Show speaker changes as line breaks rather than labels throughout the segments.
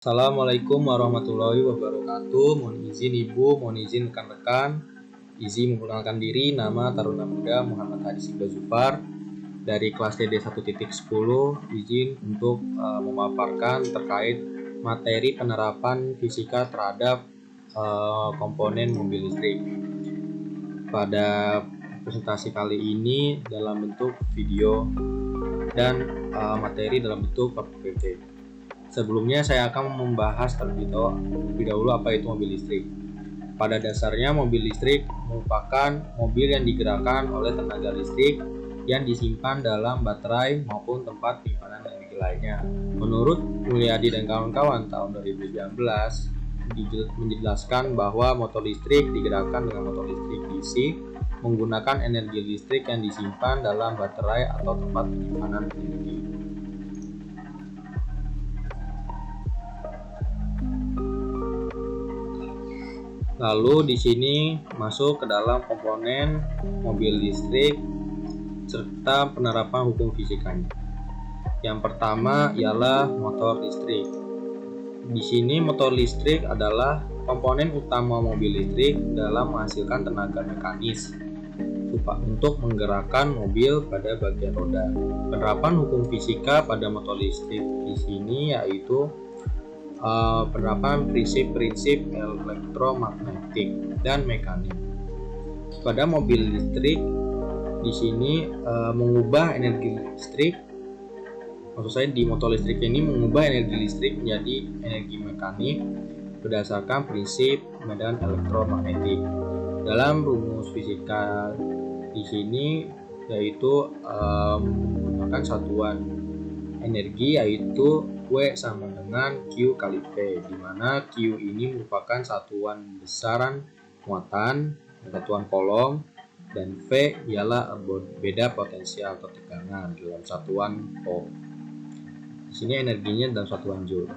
Assalamualaikum warahmatullahi wabarakatuh. Mohon izin Ibu, mohon izin rekan-rekan. Izin memperkenalkan diri, nama Taruna Muda Muhammad Hadi Sigda Zufar dari kelas TD 1.10. Izin untuk memaparkan terkait materi penerapan fisika terhadap komponen mobil listrik. Pada presentasi kali ini dalam bentuk video dan materi dalam bentuk PPT. Sebelumnya saya akan membahas terlebih dahulu apa itu mobil listrik. Pada dasarnya mobil listrik merupakan mobil yang digerakkan oleh tenaga listrik yang disimpan dalam baterai maupun tempat penyimpanan energi lainnya. Menurut Mulyadi dan kawan-kawan tahun 2019 menjelaskan bahwa motor listrik digerakkan dengan motor listrik DC menggunakan energi listrik yang disimpan dalam baterai atau tempat penyimpanan energi. Lalu di sini masuk ke dalam komponen mobil listrik serta penerapan hukum fisikanya. Yang pertama ialah motor listrik. Di sini motor listrik adalah komponen utama mobil listrik dalam menghasilkan tenaga mekanis untuk menggerakkan mobil pada bagian roda. Penerapan hukum fisika pada motor listrik di sini yaitu penerapan prinsip-prinsip elektromagnetik dan mekanik. Pada mobil listrik di sini mengubah energi listrik, maksud saya di motor listrik ini mengubah energi listrik menjadi energi mekanik berdasarkan prinsip medan elektromagnetik. Dalam rumus fisika di sini yaitu menggunakan satuan energi yaitu W sama dengan Q kali V, di mana Q ini merupakan satuan besaran muatan, satuan kolom, dan V ialah beda potensial atau tegangan dalam satuan ohm. Di sini energinya dalam satuan joule.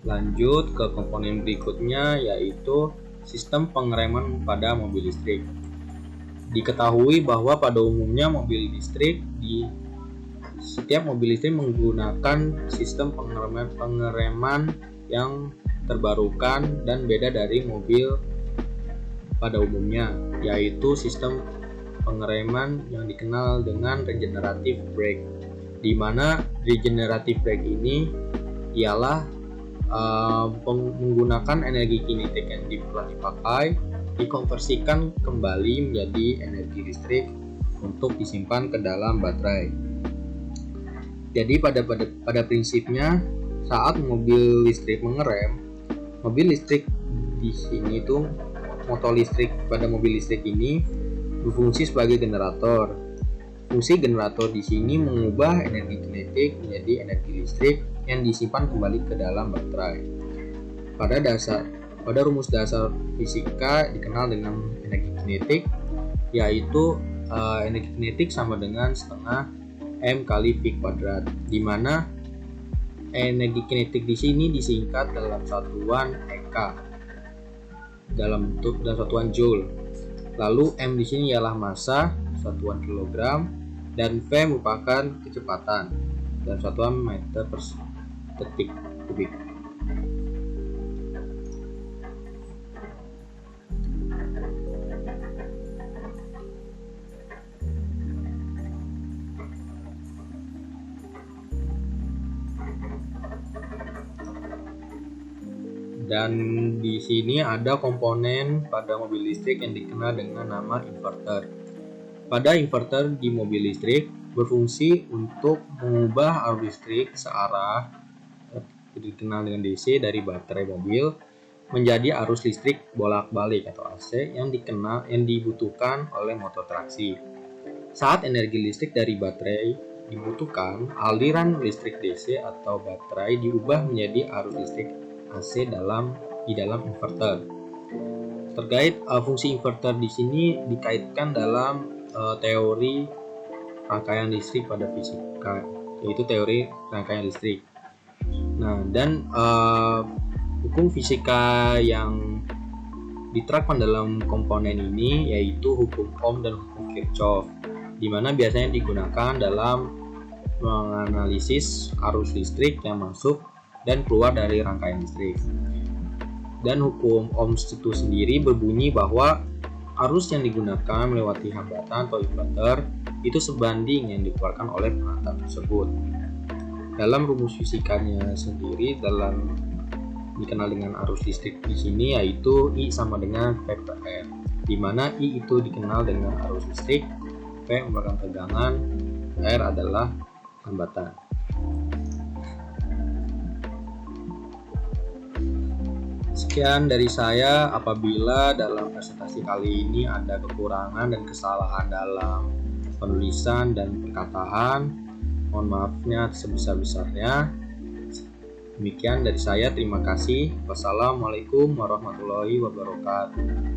Lanjut ke komponen berikutnya yaitu sistem pengereman pada mobil listrik. Diketahui bahwa pada umumnya setiap mobil listrik menggunakan sistem pengereman yang terbarukan dan beda dari mobil pada umumnya, yaitu sistem pengereman yang dikenal dengan regenerative brake, di mana regenerative brake ini ialah menggunakan energi kinetik yang telah dipakai dikonversikan kembali menjadi energi listrik untuk disimpan ke dalam baterai. Jadi pada prinsipnya saat mobil listrik mengerem, mobil listrik di sini itu motor listrik pada mobil listrik ini berfungsi sebagai generator. Fungsi generator di sini mengubah energi kinetik menjadi energi listrik yang disimpan kembali ke dalam baterai. Pada rumus dasar fisika dikenal dengan energi kinetik, yaitu energi kinetik sama dengan setengah M kali V kuadrat, di mana energi kinetik di sini disingkat dalam satuan EK dalam satuan joule. Lalu M di sini ialah massa satuan kilogram dan V merupakan kecepatan dalam satuan meter per detik kubik. Dan di sini ada komponen pada mobil listrik yang dikenal dengan nama inverter. Pada inverter di mobil listrik berfungsi untuk mengubah arus listrik searah dikenal dengan DC dari baterai mobil menjadi arus listrik bolak-balik atau AC yang dibutuhkan oleh motor traksi. Saat energi listrik dari baterai dibutuhkan, aliran listrik DC atau baterai diubah menjadi arus listrik AC di dalam inverter. Terkait fungsi inverter di sini dikaitkan dalam teori rangkaian listrik pada fisika, yaitu teori rangkaian listrik. Nah, dan hukum fisika yang diterapkan dalam komponen ini yaitu hukum Ohm dan hukum Kirchhoff. di mana biasanya digunakan dalam menganalisis arus listrik yang masuk dan keluar dari rangkaian listrik. Dan hukum Ohms itu sendiri berbunyi bahwa arus yang digunakan melewati hambatan atau inverter itu sebanding yang dikeluarkan oleh perangkat tersebut. Dalam rumus fisikanya sendiri dikenal dengan arus listrik di sini, yaitu I sama dengan V per R, di mana I itu dikenal dengan arus listrik, V merupakan tegangan, R adalah hambatan. Sekian dari saya. Apabila dalam presentasi kali ini ada kekurangan dan kesalahan dalam penulisan dan perkataan, mohon maafnya sebesar-besarnya. Demikian dari saya, terima kasih. Wassalamualaikum warahmatullahi wabarakatuh.